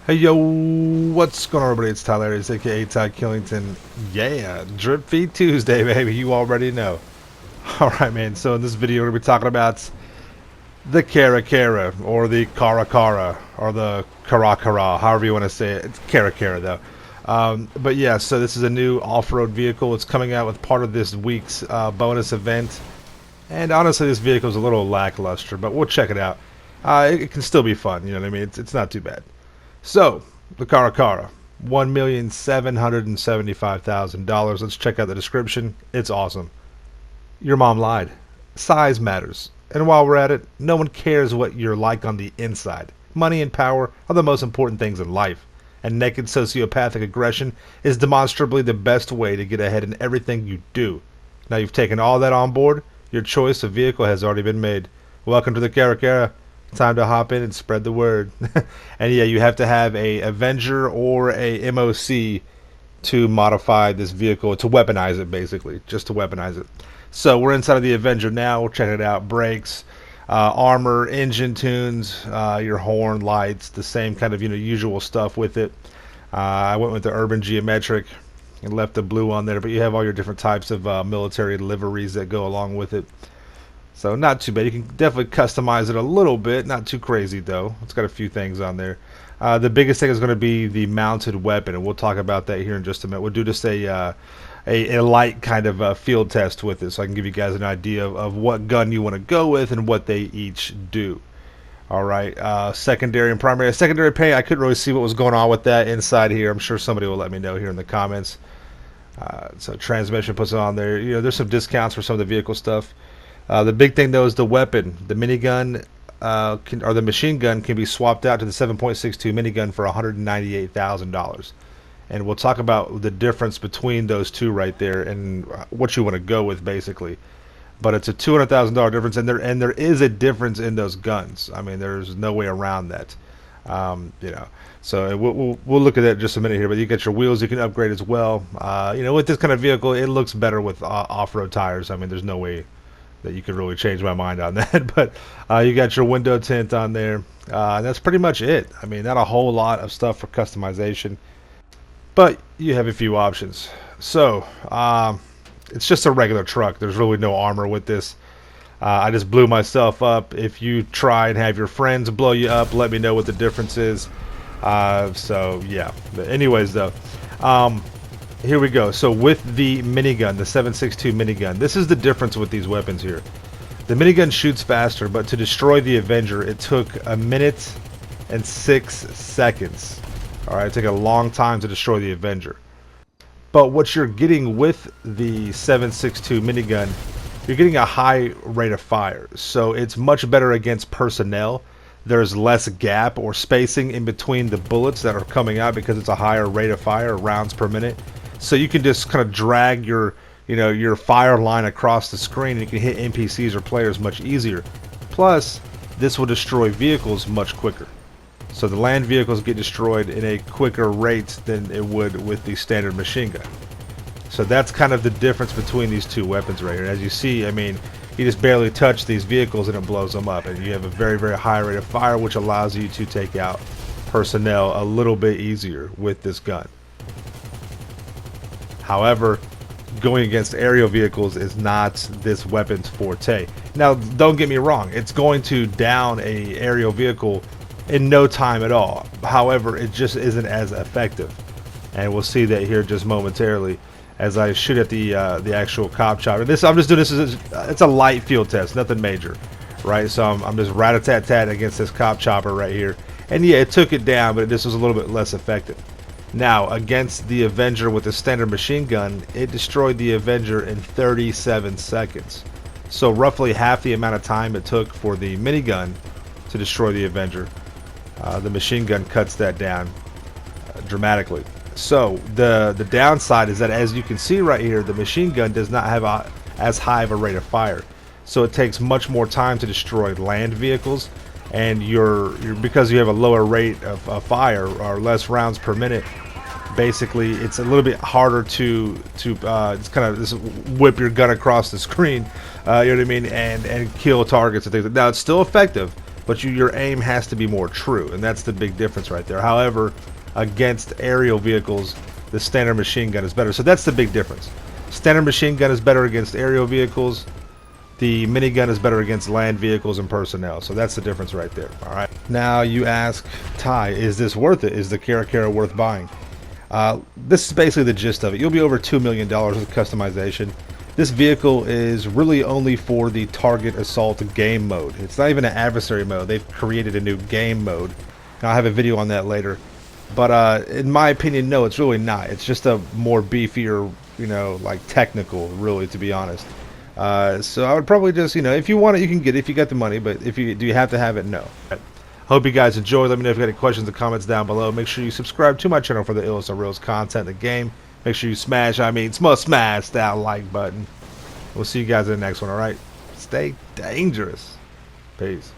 Hey yo, what's going on everybody? It's Tyler, it's aka Ty Killington. Yeah, Drip Feed Tuesday, baby, you already know. Alright man, so in this video we're going to be talking about the Caracara, or the Caracara, or the Caracara, however you want to say it. It's Caracara though. But yeah, so this is a new off-road vehicle. It's coming out with part of this week's bonus event. And honestly, this vehicle is a little lackluster, but we'll check it out. It can still be fun, you know what I mean? It's not too bad. So, the Caracara, $1,775,000. Let's check out the description. It's awesome. Your mom lied. Size matters. And while we're at it, no one cares what you're like on the inside. Money and power are the most important things in life. And naked sociopathic aggression is demonstrably the best way to get ahead in everything you do. Now you've taken all that on board, your choice of vehicle has already been made. Welcome to the Caracara. Time to hop in and spread the word. And yeah, you have to have a Avenger or a MOC to modify this vehicle, to weaponize it basically, just to weaponize it. So we're inside of the Avenger now. We'll check it out. Brakes, armor, engine tunes, your horn, lights, the same kind of usual stuff with it. I went with the urban geometric and left the blue on there, but you have all your different types of military liveries that go along with it. So not too bad. You can definitely customize it a little bit. Not too crazy though. It's got a few things on there. The biggest thing is going to be the mounted weapon, and we'll talk about that here in just a minute. We'll do just a light kind of field test with it, so I can give you guys an idea of what gun you want to go with and what they each do. All right. Secondary and primary. Secondary pay. I couldn't really see what was going on with that inside here. I'm sure somebody will let me know here in the comments. So transmission puts it on there. There's some discounts for some of the vehicle stuff. The big thing though is the weapon. The minigun or the machine gun can be swapped out to the 7.62 minigun for $198,000. And we'll talk about the difference between those two right there and what you want to go with basically. But it's a $200,000 difference, and there is a difference in those guns. I mean, there's no way around that. So we'll look at that in just a minute here. But you got your wheels you can upgrade as well. With this kind of vehicle, it looks better with off-road tires. I mean, there's no way that you could really change my mind on that. But you got your window tint on there, and that's pretty much it. I mean, not a whole lot of stuff for customization, but you have a few options. So it's just a regular truck. There's really no armor with this. I just blew myself up. If you try and have your friends blow you up, let me know what the difference is. So yeah, but anyways though, here we go. So with the minigun, the 7.62 minigun, this is the difference with these weapons here. The minigun shoots faster, but to destroy the Avenger, it took 1 minute and 6 seconds. Alright, it took a long time to destroy the Avenger. But what you're getting with the 7.62 minigun, you're getting a high rate of fire. So it's much better against personnel. There's less gap or spacing in between the bullets that are coming out because it's a higher rate of fire, rounds per minute. So you can just kind of drag your fire line across the screen, and you can hit NPCs or players much easier. Plus, this will destroy vehicles much quicker. So the land vehicles get destroyed in a quicker rate than it would with the standard machine gun. So that's kind of the difference between these two weapons right here. As you see, I mean, you just barely touch these vehicles and it blows them up. And you have a very, very high rate of fire, which allows you to take out personnel a little bit easier with this gun. However, going against aerial vehicles is not this weapon's forte. Now, don't get me wrong, it's going to down a aerial vehicle in no time at all. However, it just isn't as effective, and we'll see that here just momentarily as I shoot at the actual cop chopper. I'm just doing this it's a light field test, nothing major, right? So I'm just rat-a-tat-tat against this cop chopper right here, and yeah, it took it down, but this was a little bit less effective. Now, against the Avenger with the standard machine gun, it destroyed the Avenger in 37 seconds. So roughly half the amount of time it took for the minigun to destroy the Avenger, the machine gun cuts that down dramatically. So the downside is that, as you can see right here, the machine gun does not have as high of a rate of fire. So it takes much more time to destroy land vehicles, and because you have a lower rate of fire or less rounds per minute, basically it's a little bit harder to it's kind of just whip your gun across the screen, you know what I mean, and kill targets and things. Now it's still effective, but your aim has to be more true, and that's the big difference right there. However, against aerial vehicles, the standard machine gun is better. So that's the big difference. Standard machine gun is better against aerial vehicles. The minigun is better against land vehicles and personnel. So that's the difference right there. All right. Now you ask, Ty, is this worth it? Is the Caracara worth buying? This is basically the gist of it. You'll be over $2 million with customization. This vehicle is really only for the target assault game mode. It's not even an adversary mode. They've created a new game mode. I'll have a video on that later. But in my opinion, no, it's really not. It's just a more beefier, you know, like technical, really, to be honest. So I would probably just, you know, if you want it, you can get it if you got the money. But do you have to have it? No. Hope you guys enjoy. Let me know if you got any questions or comments down below. Make sure you subscribe to my channel for the illest of realest content in the game. Make sure you smash that like button. We'll see you guys in the next one, alright? Stay dangerous. Peace.